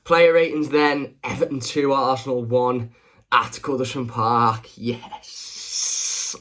Player ratings then, Everton 2, Arsenal 1 at Goodison Park. Yes.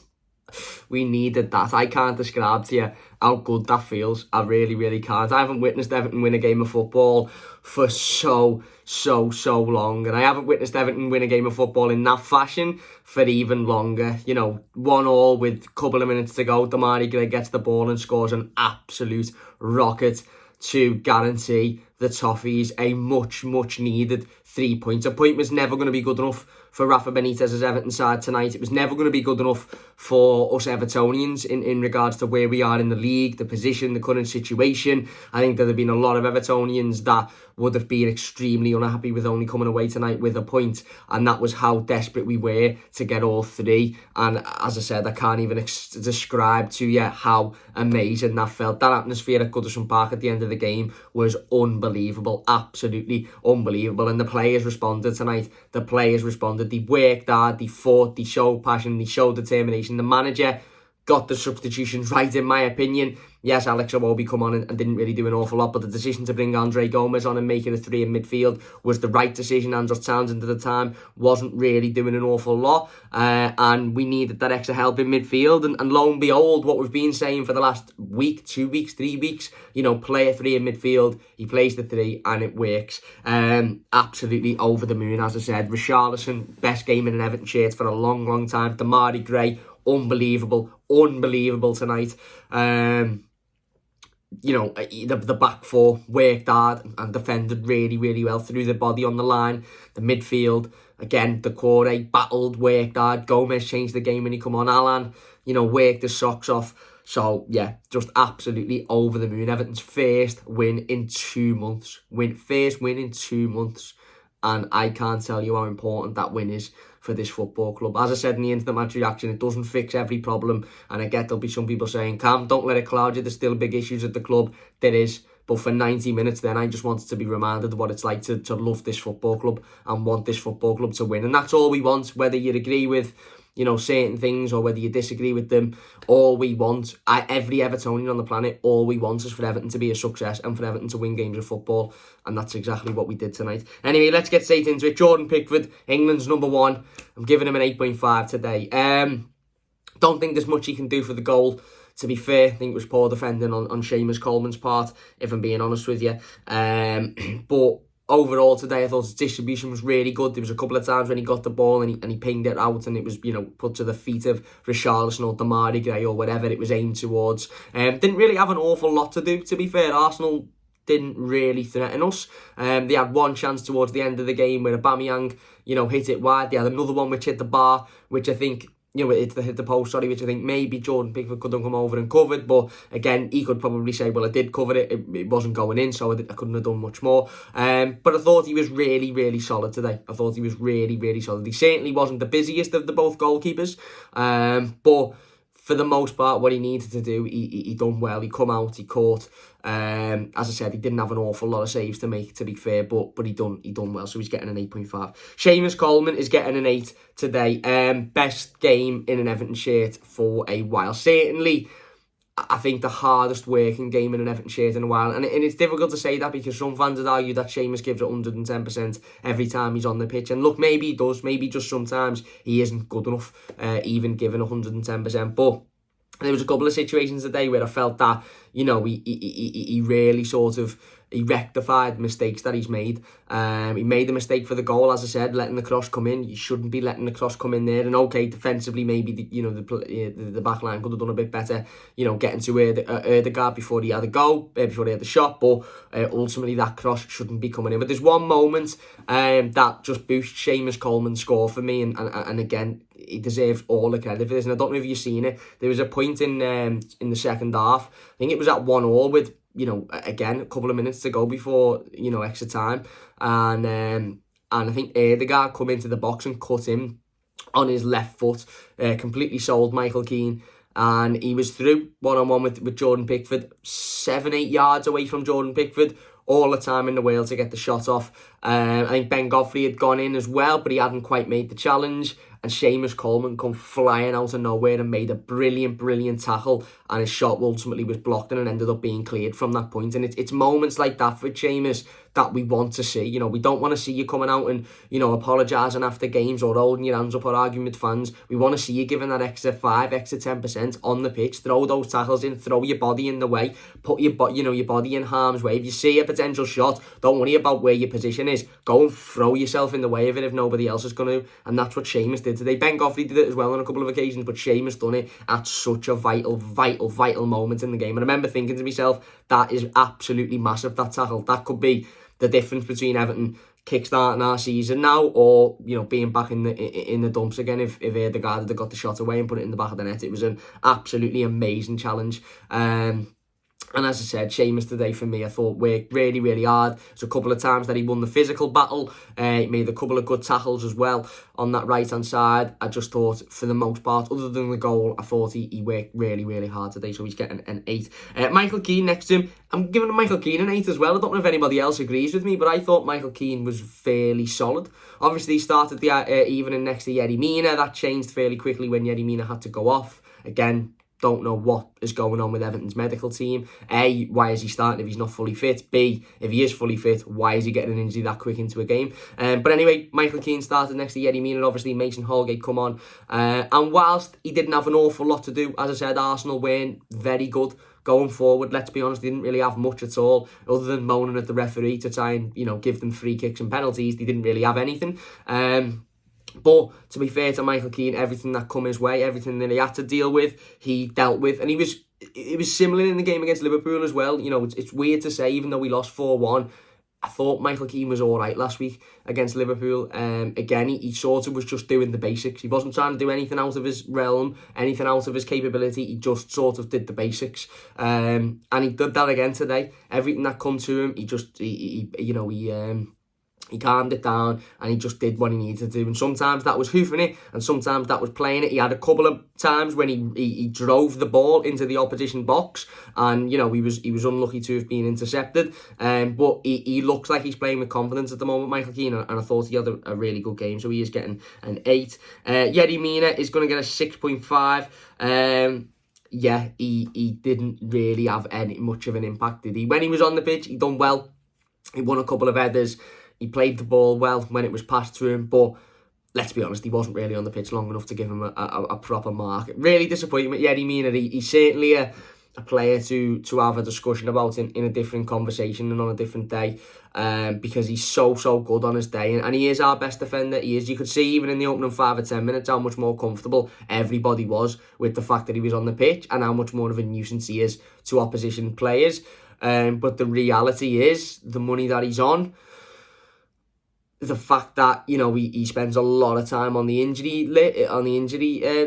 We needed that. I can't describe to you how good that feels. I really, really can't. I haven't witnessed Everton win a game of football for so long. And I haven't witnessed Everton win a game of football in that fashion for even longer. 1-1 with a couple of minutes to go. Damari Gray gets the ball and scores an absolute rocket to guarantee the Toffees a much needed 3 points. A point was never going to be good enough for Rafa Benitez's Everton side tonight. It was never going to be good enough for us Evertonians in regards to where we are in the league, the position, the current situation. I think there'd have been a lot of Evertonians that would have been extremely unhappy with only coming away tonight with a point, and that was how desperate we were to get all three. And as I said, I can't even describe to you how amazing that felt. That atmosphere at Goodison Park at the end of the game was unbelievable, absolutely unbelievable. And the players responded tonight. The players responded. They worked hard, they fought, they showed passion, they showed determination. The manager got the substitutions right, in my opinion. Yes, Alex Iwobi come on and didn't really do an awful lot, but the decision to bring Andre Gomez on and make it a 3 in midfield was the right decision. Andros Townsend at the time wasn't really doing an awful lot, and we needed that extra help in midfield. And lo and behold, what we've been saying for the last week, 2 weeks, 3 weeks, play a 3 in midfield. He plays the 3 and it works. Absolutely over the moon, as I said. Richarlison, best game in an Everton shirt for a long time. Damari Gray, unbelievable tonight. The back four worked hard and defended really well through the body on the line. The midfield, again, Decore battled, worked hard. Gomez changed the game when he come on. Alan, worked his socks off. So, yeah, just absolutely over the moon. Everton's first win in 2 months. First win in 2 months. And I can't tell you how important that win is for this football club. As I said in the instant match reaction, it doesn't fix every problem. And I get there'll be some people saying, Cam, don't let it cloud you. There's still big issues at the club. There is. But for 90 minutes then, I just wanted to be reminded of what it's like to love this football club and want this football club to win. And that's all we want, whether you agree with certain things or whether you disagree with them. All we want, every Evertonian on the planet, all we want is for Everton to be a success and for Everton to win games of football, and that's exactly what we did tonight. Anyway, let's get straight into it. Jordan Pickford, England's number 1. I'm giving him an 8.5 today. Don't think there's much he can do for the goal. To be fair, I think it was poor defending on Seamus Coleman's part, if I'm being honest with you. But overall today, I thought his distribution was really good. There was a couple of times when he got the ball and he pinged it out and it was, put to the feet of Richarlison or Damari Gray or whatever it was aimed towards. Didn't really have an awful lot to do, to be fair. Arsenal didn't really threaten us. They had one chance towards the end of the game where Aubameyang, hit it wide. They had another one which hit the bar, which I think... it hit the post, which I think maybe Jordan Pickford could have come over and covered. But again, he could probably say, well, I did cover it. It wasn't going in, so I couldn't have done much more. But I thought he was really solid today. I thought he was really solid. He certainly wasn't the busiest of the both goalkeepers. But for the most part, what he needed to do, he done well. He come out, he caught. As I said, he didn't have an awful lot of saves to make, to be fair, but he done well, so he's getting an 8.5. Seamus Coleman is getting an 8 today. Best game in an Everton shirt for a while. Certainly, I think the hardest working game in an Everton shirt in a while. And it's difficult to say that because some fans would argue that Seamus gives it 110% every time he's on the pitch. And look, maybe he does. Maybe just sometimes he isn't good enough, even given 110%. But there was a couple of situations today where I felt that, he really sort of... he rectified mistakes that he's made. He made the mistake for the goal, as I said, letting the cross come in. You shouldn't be letting the cross come in there. And okay, defensively, maybe the back line could have done a bit better, getting to Ødegaard before he had a go, before he had the shot. But ultimately, that cross shouldn't be coming in. But there's one moment that just boosts Seamus Coleman's score for me. And again, he deserves all the credit for this. And I don't know if you've seen it. There was a point in the second half. I think it was at 1-1 with, again, a couple of minutes to go before, extra time. And I think Ødegaard come into the box and cut him on his left foot. Completely sold Michael Keane. And he was through one-on-one with Jordan Pickford. 7-8 yards away from Jordan Pickford. All the time in the world to get the shot off. I think Ben Goffy had gone in as well, but he hadn't quite made the challenge. and Seamus Coleman come flying out of nowhere and made a brilliant tackle, and his shot ultimately was blocked and it ended up being cleared from that point. And it's moments like that for Seamus that we want to see. We don't want to see you coming out and, apologising after games or holding your hands up or arguing with fans. We want to see you giving that extra 5, extra 10% on the pitch. Throw those tackles in, throw your body in the way, put your body in harm's way. If you see a potential shot, don't worry about where your position is. Go and throw yourself in the way of it if nobody else is going to. And that's what Seamus did today. Ben Goffy did it as well on a couple of occasions, but Seamus done it at such a vital moment in the game. And I remember thinking to myself, that is absolutely massive, that tackle. That could be the difference between Everton kickstarting our season now, or being back in the dumps again if the guy had got the shot away and put it in the back of the net. It was an absolutely amazing challenge. And as I said, Seamus today for me, I thought worked really hard. There's a couple of times that he won the physical battle. He made a couple of good tackles as well on that right-hand side. I just thought, for the most part, other than the goal, I thought he worked really hard today. So he's getting an 8. Michael Keane next to him. I'm giving Michael Keane an 8 as well. I don't know if anybody else agrees with me, but I thought Michael Keane was fairly solid. Obviously, he started the evening next to Yeti Mina. That changed fairly quickly when Yeti Mina had to go off. Again, don't know what is going on with Everton's medical team. A, why is he starting if he's not fully fit? B, if he is fully fit, why is he getting an injury that quick into a game? But anyway, Michael Keane started next to Yeti Mina, and obviously Mason Holgate come on. And whilst he didn't have an awful lot to do, as I said, Arsenal weren't very good going forward. Let's be honest, they didn't really have much at all, other than moaning at the referee to try and, give them free kicks and penalties. They didn't really have anything. But to be fair to Michael Keane, everything that come his way, everything that he had to deal with, he dealt with. And it was similar in the game against Liverpool as well. It's weird to say, even though we lost 4-1, I thought Michael Keane was all right last week against Liverpool. Again, he sort of was just doing the basics. He wasn't trying to do anything out of his realm, anything out of his capability. He just sort of did the basics. And he did that again today. Everything that come to him, he calmed it down and he just did what he needed to do. And sometimes that was hoofing it, and sometimes that was playing it. He had a couple of times when he drove the ball into the opposition box, and he was unlucky to have been intercepted. But he looks like he's playing with confidence at the moment, Michael Keane, and I thought he had a really good game, so he is getting an 8. Yeti Mina is going to get a 6.5. Yeah, he didn't really have much of an impact, did he? When he was on the pitch, he done well. He won a couple of headers. He played the ball well when it was passed to him, but let's be honest, he wasn't really on the pitch long enough to give him a proper mark. Really disappointing with Yeti Mina. He's certainly a player to have a discussion about in a different conversation and on a different day, because he's so good on his day, and he is our best defender. He is. You could see even in the opening 5 or 10 minutes how much more comfortable everybody was with the fact that he was on the pitch, and how much more of a nuisance he is to opposition players. But the reality is, the money that he's on, the fact that he spends a lot of time on the injury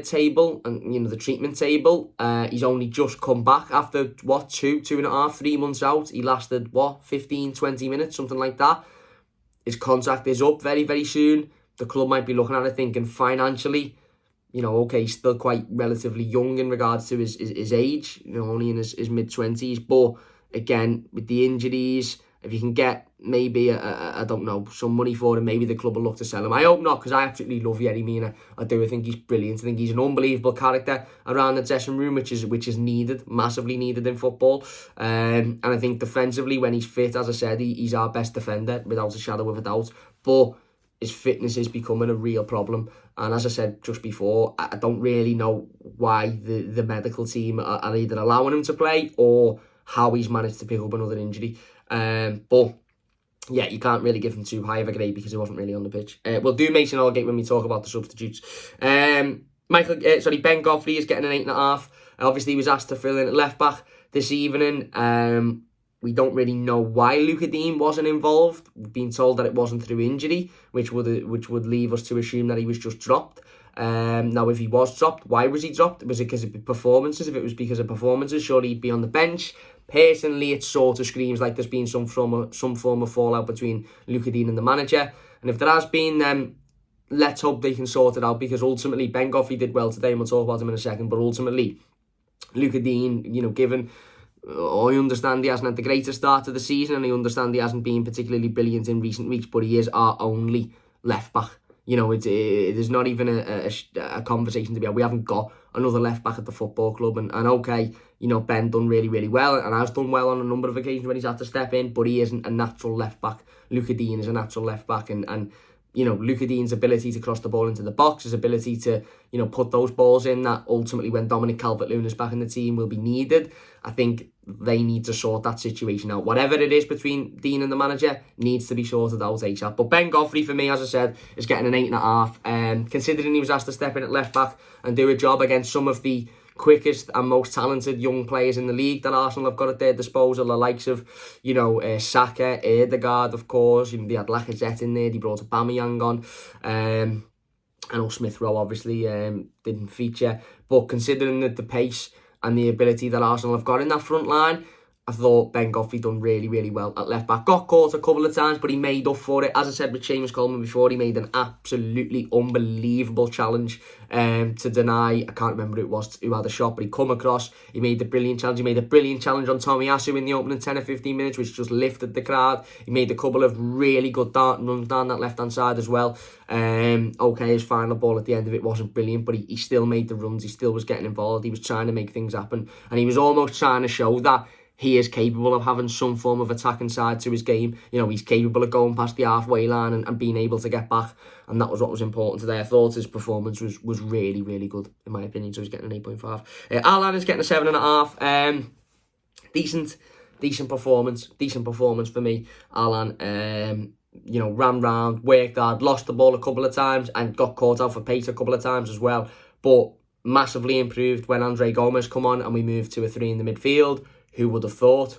table and the treatment table. He's only just come back after 2.5, 3 months out. He lasted 15-20 minutes, something like that. His contract is up very soon. The club might be looking at it thinking financially, okay, he's still quite relatively young in regards to his age, only in his mid-20s. But again, with the injuries, if you can get maybe, I don't know, some money for him, maybe the club will look to sell him. I hope not, because I absolutely love Yeti Mina. I do. I think he's brilliant. I think he's an unbelievable character around the dressing room, which is needed, massively needed in football. And I think defensively, when he's fit, as I said, he's our best defender, without a shadow of a doubt. But his fitness is becoming a real problem. And as I said just before, I don't really know why the medical team are either allowing him to play or how he's managed to pick up another injury. But yeah, you can't really give him too high of a grade because he wasn't really on the pitch. We'll do Mason Holgate when we talk about the substitutes. Ben Goffy is getting an 8.5. Obviously, he was asked to fill in at left back this evening. We don't really know why Luca Dean wasn't involved. We've been told that it wasn't through injury, which would leave us to assume that he was just dropped. Now, if he was dropped, why was he dropped? Was it because of performances? If it was because of performances, surely he'd be on the bench. Personally, it sort of screams like there's been some form of fallout between Luca Dean and the manager. And if there has been, then let's hope they can sort it out, because ultimately Ben Goffy did well today, and we'll talk about him in a second. But ultimately, Luca Dean, given, I understand he hasn't had the greatest start to the season, and I understand he hasn't been particularly brilliant in recent weeks, but he is our only left back. there's not even a conversation to be had. We haven't got another left back at the football club, and okay, Ben done really, really well, and has done well on a number of occasions when he's had to step in, but he isn't a natural left back. Luca Dean is a natural left back, and Luca Dean's ability to cross the ball into the box, his ability to, put those balls in that ultimately when Dominic Calvert-Lewin is back in the team will be needed. I think they need to sort that situation out. Whatever it is between Dean and the manager needs to be sorted out ASAP. But Ben Goffy, for me, as I said, is getting an 8.5. Considering he was asked to step in at left back and do a job against some of the quickest and most talented young players in the league that Arsenal have got at their disposal, the likes of, Saka, Ødegaard, of course. They had Lacazette in there. They brought Aubameyang on. I know Smith Rowe obviously didn't feature, but considering the pace and the ability that Arsenal have got in that front line, I thought Ben Goffy done really, really well at left back. Got caught a couple of times, but he made up for it. As I said with Seamus Coleman before, he made an absolutely unbelievable challenge to deny. I can't remember who it was who had the shot, but he come across. He made the brilliant challenge. He made a brilliant challenge on Tomiyasu in the opening 10 or 15 minutes, which just lifted the crowd. He made a couple of really good runs down that left-hand side as well. Okay, his final ball at the end of it wasn't brilliant, but he still made the runs. He still was getting involved. He was trying to make things happen, and he was almost trying to show that he is capable of having some form of attacking side to his game. He's capable of going past the halfway line and being able to get back. And that was what was important today. I thought his performance was really, really good, in my opinion. So he's getting an 8.5. Alan is getting a 7.5. Decent performance for me. Alan, ran round, worked hard, lost the ball a couple of times and got caught out for pace a couple of times as well. But massively improved when Andre Gomes come on and we moved to a 3 in the midfield. Who would have thought?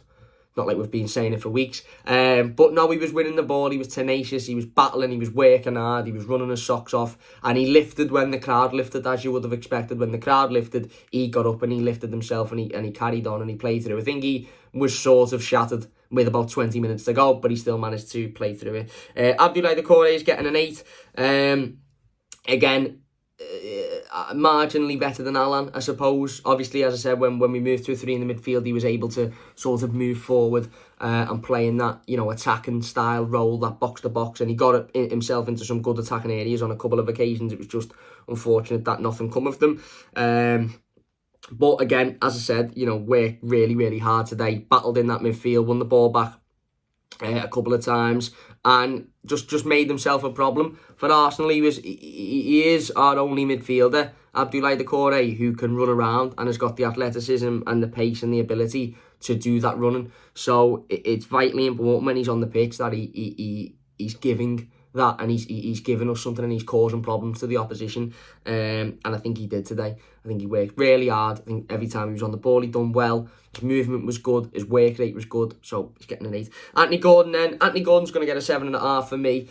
Not like we've been saying it for weeks. But no, he was winning the ball. He was tenacious. He was battling. He was working hard. He was running his socks off. And he lifted when the crowd lifted, as you would have expected. When the crowd lifted, he got up and he lifted himself and he carried on and he played through. I think he was sort of shattered with about 20 minutes to go, but he still managed to play through it. Abdoulaye Doucouré is getting an 8. Again, marginally better than Alan, I suppose. Obviously, as I said, when we moved to a 3 in the midfield, he was able to sort of move forward and play in that, attacking style role, that box-to-box, and he got himself into some good attacking areas on a couple of occasions. It was just unfortunate that nothing come of them. But again, as I said, worked really, really hard today, battled in that midfield, won the ball back a couple of times, and just made himself a problem for Arsenal. He is our only midfielder, Abdoulaye Doucouré, who can run around and has got the athleticism and the pace and the ability to do that running. So it's vitally important when he's on the pitch that he's giving that, and he's giving us something and he's causing problems to the opposition. And I think he did today. I think he worked really hard. I think every time he was on the ball, he done well. His movement was good. His work rate was good. So he's getting an 8. Anthony Gordon then. Anthony Gordon's going to get a 7.5 for me.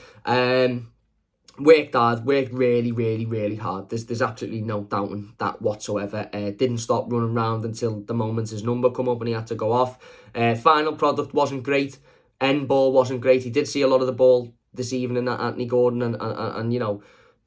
Worked hard. Worked really, really, really hard. There's absolutely no doubting that whatsoever. Didn't stop running around until the moment his number come up and he had to go off. Final product wasn't great. End ball wasn't great. He did see a lot of the ball this evening at Anthony Gordon, and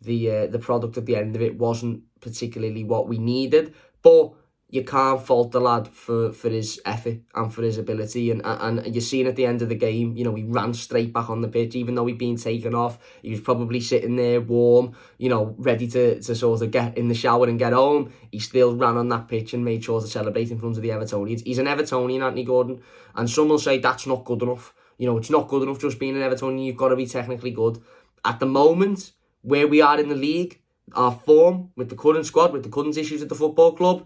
the product at the end of it wasn't particularly what we needed, but you can't fault the lad for his effort and for his ability, and you're seeing at the end of the game, he ran straight back on the pitch. Even though he'd been taken off, he was probably sitting there warm, ready to sort of get in the shower and get home. He still ran on that pitch and made sure to celebrate in front of the Evertonians. He's an Evertonian, Anthony Gordon, and some will say that's not good enough. It's not good enough just being an Evertonian. You've got to be technically good. At the moment, where we are in the league, our form, with the current squad, with the current issues at the football club,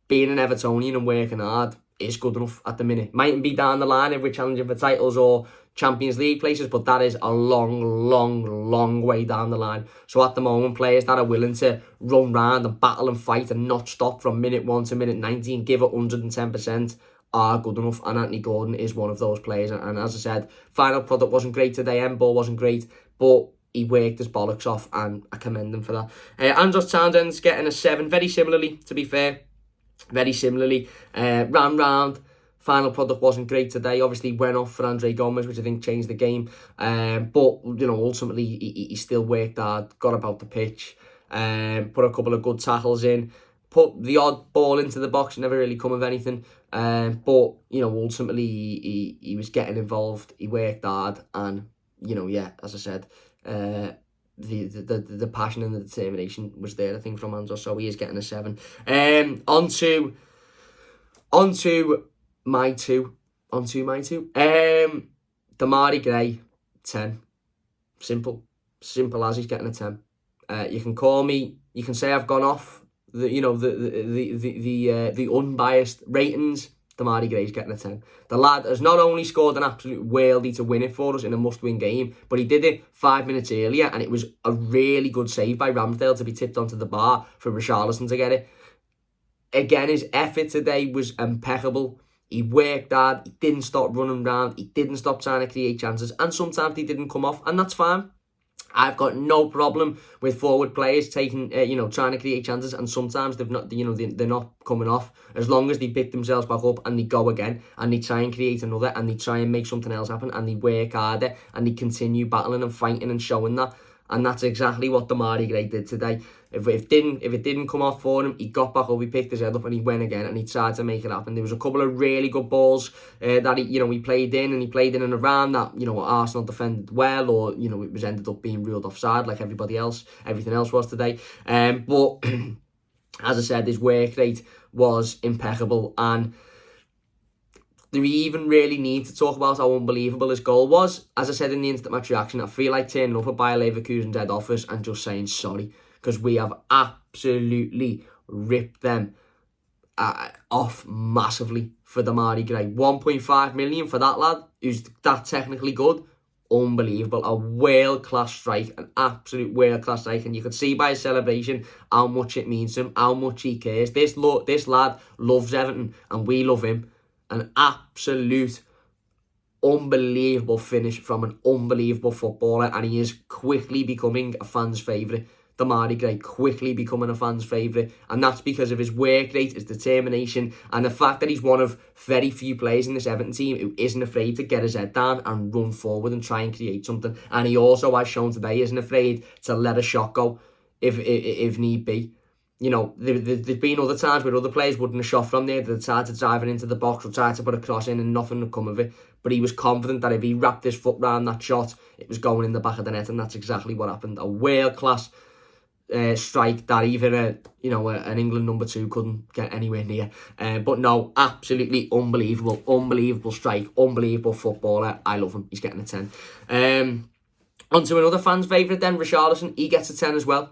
being an Evertonian and working hard is good enough at the minute. Mightn't be down the line if we're challenging for titles or Champions League places, but that is a long, long, long way down the line. So at the moment, players that are willing to run round and battle and fight and not stop from minute 1 to minute 90 and give it 110%, are good enough, and Anthony Gordon is one of those players. And as I said, final product wasn't great today, end ball wasn't great, but he worked his bollocks off, and I commend him for that. Andros Townsend's getting a 7, very similarly, to be fair. Very similarly. Ran round, final product wasn't great today. Obviously went off for Andre Gomes, which I think changed the game. But, ultimately he still worked hard, got about the pitch, put a couple of good tackles in, put the odd ball into the box, never really come of anything. But, ultimately he was getting involved, he worked hard, and, as I said, the passion and the determination was there, I think, from Anzo, so he is getting a 7. On to my two. Damari Gray, 10. Simple as he's getting a 10. You can call me, you can say I've gone off the unbiased ratings. Damari Gray's getting a 10. The lad has not only scored an absolute worldie to win it for us in a must-win game, but he did it 5 minutes earlier, and it was a really good save by Ramsdale to be tipped onto the bar for Richarlison to get it. Again, his effort today was impeccable. He worked hard, he didn't stop running around, he didn't stop trying to create chances, and sometimes he didn't come off, and that's fine. I've got no problem with forward players taking, trying to create chances, and sometimes they've not, they're not coming off, as long as they pick themselves back up and they go again and they try and create another and they try and make something else happen and they work harder and they continue battling and fighting and showing that. And that's exactly what Damari Gray did today. If it didn't come off for him, he got back up, he picked his head up and he went again and he tried to make it happen. There was a couple of really good balls that he played in, and he played in and around that, Arsenal defended well, or, it was ended up being ruled offside like everything else was today. But as I said, his work rate was impeccable, and do we even really need to talk about how unbelievable his goal was? As I said in the instant match reaction, I feel like turning up at Bayer Leverkusen's head office and just saying sorry, because we have absolutely ripped them off massively for Damari Gray. 1.5 million for that lad, who's that technically good. Unbelievable. A world-class strike, an absolute world-class strike, and you could see by his celebration how much it means to him, how much he cares. This lad loves Everton, and we love him. An absolute unbelievable finish from an unbelievable footballer, and he is quickly becoming a fan's favourite. Damari Gray quickly becoming a fan's favourite, and that's because of his work rate, his determination, and the fact that he's one of very few players in this Everton team who isn't afraid to get his head down and run forward and try and create something. And he also, as shown today, isn't afraid to let a shot go if need be. There's been other times where other players wouldn't have shot from there. They tried to drive it into the box or tried to put a cross in and nothing would come of it. But he was confident that if he wrapped his foot round that shot, it was going in the back of the net, and that's exactly what happened. A world-class strike that even an England number 2 couldn't get anywhere near. But no, absolutely unbelievable strike, unbelievable footballer. I love him. He's getting a 10. On to another fan's favourite then, Richarlison. He gets a 10 as well.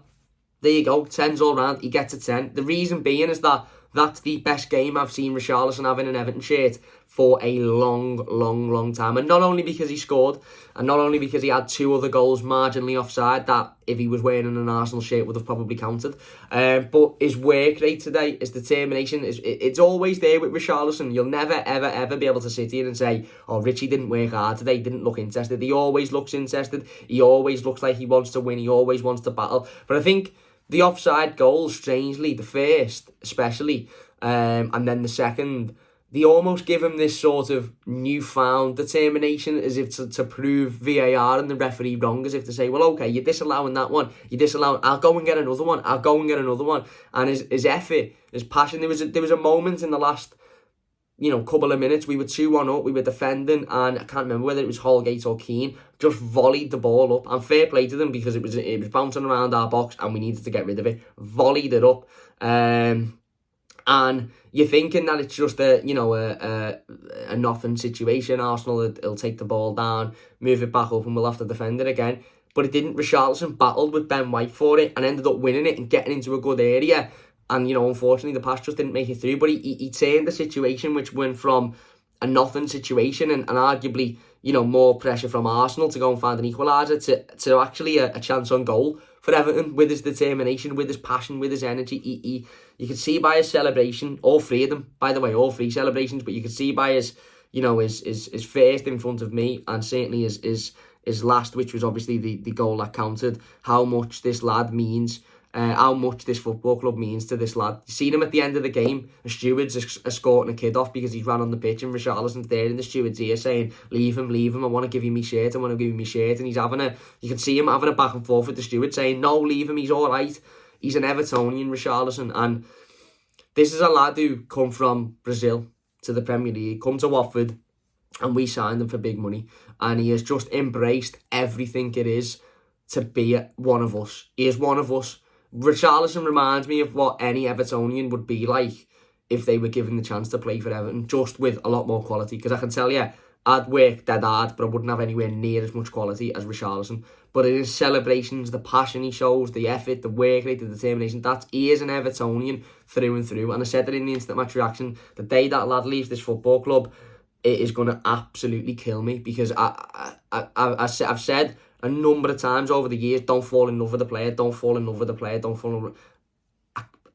There you go, 10s all round, he gets a 10. The reason being is that that's the best game I've seen Richarlison have in an Everton shirt for a long time. And not only because he scored, and not only because he had 2 other goals marginally offside that if he was wearing an Arsenal shirt would have probably counted, but his work rate today, his determination, it's always there with Richarlison. You'll never ever be able to sit here and say, oh, Richie didn't work hard today, didn't look interested. He always looks interested, he always looks like he wants to win, he always wants to battle. But I think the offside goal, strangely, the first especially, and then the second, they almost give him this sort of newfound determination, as if to prove VAR and the referee wrong, as if to say, well, okay, you're disallowing that one, I'll go and get another one, and his effort, his passion. There was a moment in the last couple of minutes, we were 2-1 up, we were defending, and I can't remember whether it was Holgate or Keane, just volleyed the ball up, and fair play to them, because it was bouncing around our box and we needed to get rid of it, volleyed it up, and you're thinking that it's just a nothing situation. Arsenal will take the ball down, move it back up, and we'll have to defend it again. But it didn't. Richarlison battled with Ben White for it and ended up winning it and getting into a good area. And, unfortunately, the pass just didn't make it through. But he turned the situation, which went from a nothing situation and arguably, more pressure from Arsenal to go and find an equaliser to actually a chance on goal for Everton, with his determination, with his passion, with his energy. You could see by his celebration, all 3 of them, by the way, all 3 celebrations, but you could see by his first in front of me, and certainly his last, which was obviously the goal that counted, how much this lad means. How much this football club means to this lad. You seen him at the end of the game, a steward's escorting a kid off because he's ran on the pitch, and Richarlison's there in the steward's ear saying, leave him, I want to give you my shirt, and he's you can see him having a back and forth with the steward saying, no, leave him, he's alright. He's an Evertonian, Richarlison, and this is a lad who come from Brazil to the Premier League, come to Watford, and we signed him for big money, and he has just embraced everything it is to be one of us. He is one of us. Richarlison reminds me of what any Evertonian would be like if they were given the chance to play for Everton, just with a lot more quality. Because I can tell you, I'd work dead hard, but I wouldn't have anywhere near as much quality as Richarlison. But in his celebrations, the passion he shows, the effort, the work rate, the determination, he is an Evertonian through and through. And I said that in the instant match reaction, the day that lad leaves this football club, it is going to absolutely kill me, because I've said a number of times over the years, don't fall in love with the player, don't fall in love with the player, don't fall in love with...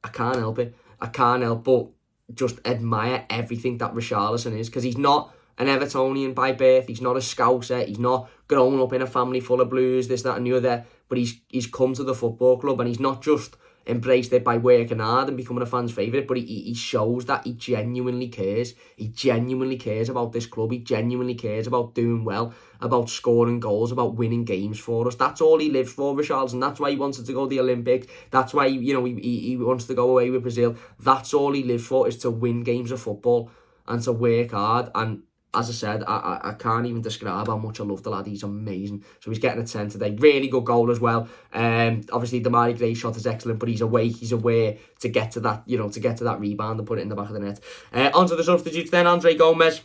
I can't help it. I can't help but just admire everything that Richarlison is, because he's not an Evertonian by birth, he's not a Scouser, he's not grown up in a family full of blues, this, that and the other, but he's come to the football club and he's not just embraced it by working hard and becoming a fan's favourite, but he shows that he genuinely cares. He genuinely cares about this club. He genuinely cares about doing well, about scoring goals, about winning games for us. That's all he lives for, Richarlison. That's why he wanted to go to the Olympics. That's why, he wants to go away with Brazil. That's all he lives for, is to win games of football and to work hard. And as I said, I can't even describe how much I love the lad. He's amazing. So he's getting a 10 today. Really good goal as well. Obviously, Damari Gray's shot is excellent, but he's aware to get to that, to get to that rebound and put it in the back of the net. Onto the substitutes then. Andre Gomez,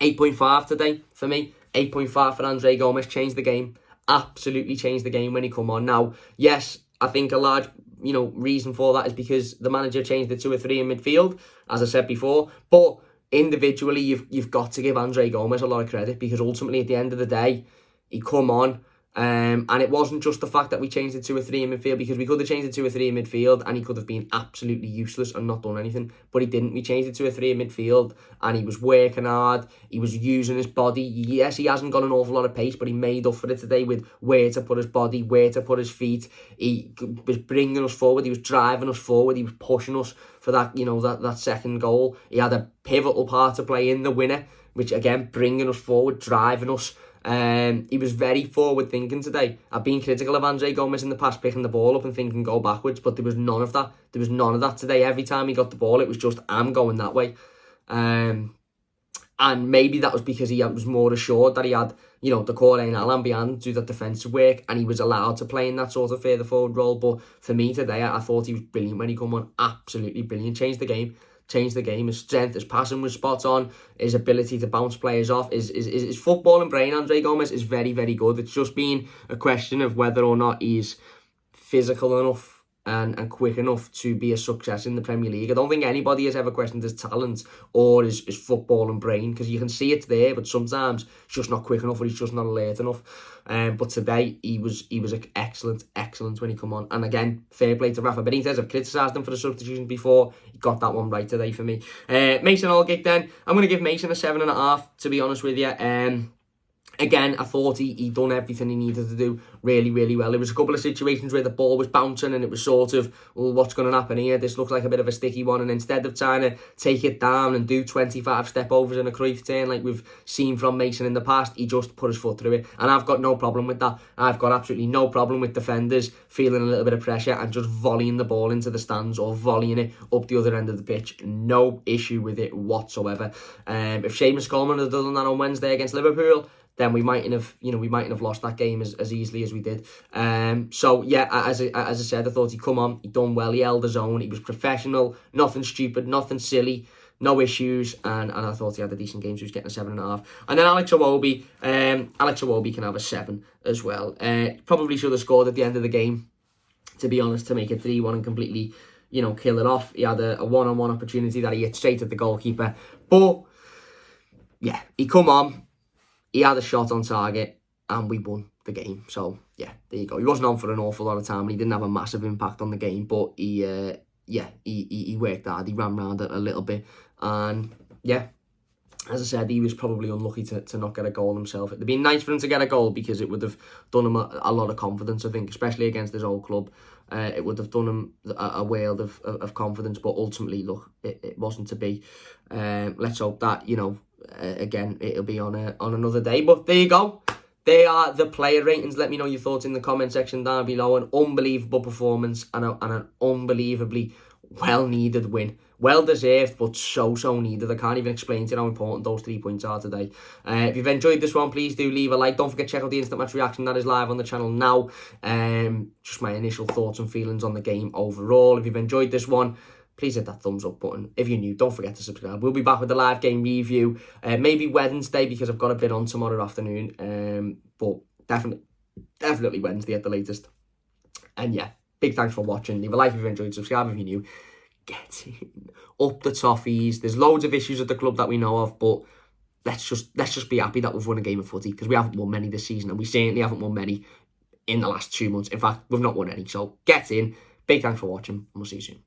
8.5 today for me. 8.5 for Andre Gomez. Changed the game. Absolutely changed the game when he come on. Now, yes, I think a large reason for that is because the manager changed the 2 or 3 in midfield, as I said before. But individually, you've got to give Andre Gomez a lot of credit, because ultimately, at the end of the day, he come on, and it wasn't just the fact that we changed the 2 or 3 in midfield, because we could have changed the 2 or 3 in midfield and he could have been absolutely useless and not done anything, but he didn't. We changed the 2 or 3 in midfield and he was working hard, he was using his body. Yes, he hasn't got an awful lot of pace, but he made up for it today with where to put his body, where to put his feet. He was bringing us forward, he was driving us forward, he was pushing us for that, that second goal. He had a pivotal part to play in the winner, which again, bringing us forward, driving us. He was very forward thinking today. I've been critical of Andre Gomez in the past, picking the ball up and thinking go backwards, but there was none of that. There was none of that today. Every time he got the ball, it was just, I'm going that way. And maybe that was because he was more assured that he had, the Corey and Alan behind to do that defensive work, and he was allowed to play in that sort of further forward role. But for me today, I thought he was brilliant when he come on. Absolutely brilliant. Changed the game. His strength, his passing was spot on. His ability to bounce players off, his football and brain, Andre Gomez, is very, very good. It's just been a question of whether or not he's physical enough and quick enough to be a success in the Premier League. I don't think anybody has ever questioned his talent or his football and brain, because you can see it's there, but sometimes it's just not quick enough or he's just not alert enough. But today he was excellent when he come on. And again, fair play to Rafa Benitez. I've criticised him for the substitution before. He got that one right today for me. Mason Holgate then. I'm going to give Mason a 7.5, to be honest with you. Again, I thought he done everything he needed to do really, really well. There was a couple of situations where the ball was bouncing and it was sort of, well, what's going to happen here? This looks like a bit of a sticky one. And instead of trying to take it down and do 25 step-overs in a Cruyff turn like we've seen from Mason in the past, he just put his foot through it. And I've got no problem with that. I've got absolutely no problem with defenders feeling a little bit of pressure and just volleying the ball into the stands or volleying it up the other end of the pitch. No issue with it whatsoever. If Seamus Coleman had done that on Wednesday against Liverpool, then we mightn't have lost that game as easily as we did. So yeah, as I said, I thought he'd come on, he'd done well, he held his own, he was professional, nothing stupid, nothing silly, no issues, and I thought he had a decent game, so he was getting a 7.5. And then Alex Iwobi can have a 7 as well. Probably should have scored at the end of the game, to be honest, to make it 3-1 and completely, kill it off. He had a one-on-one opportunity that he hit straight at the goalkeeper. But yeah, he come on, he had a shot on target, and we won the game. So, yeah, there you go. He wasn't on for an awful lot of time, and he didn't have a massive impact on the game, but he worked hard. He ran around a little bit, and, yeah, as I said, he was probably unlucky to not get a goal himself. It'd been nice for him to get a goal, because it would have done him a lot of confidence, I think, especially against his old club. It would have done him a world of confidence, but ultimately, look, it wasn't to be. Let's hope that, again, it'll be on another day. But there you go. They are the player ratings. Let me know your thoughts in the comment section down below. An unbelievable performance and an unbelievably well-needed win. Well deserved, but so needed. I can't even explain to you how important those 3 points are today. If you've enjoyed this one, please do leave a like. Don't forget to check out the instant match reaction that is live on the channel now. Just my initial thoughts and feelings on the game overall. If you've enjoyed this one, please hit that thumbs up button. If you're new, don't forget to subscribe. We'll be back with the live game review, maybe Wednesday, because I've got a bit on tomorrow afternoon. But definitely Wednesday at the latest. And yeah, big thanks for watching. Leave a like if you've enjoyed, subscribe if you're new. Get in, up the toffees. There's loads of issues at the club that we know of, but let's just be happy that we've won a game of footy, because we haven't won many this season, and we certainly haven't won many in the last 2 months. In fact, we've not won any. So get in. Big thanks for watching, and we'll see you soon.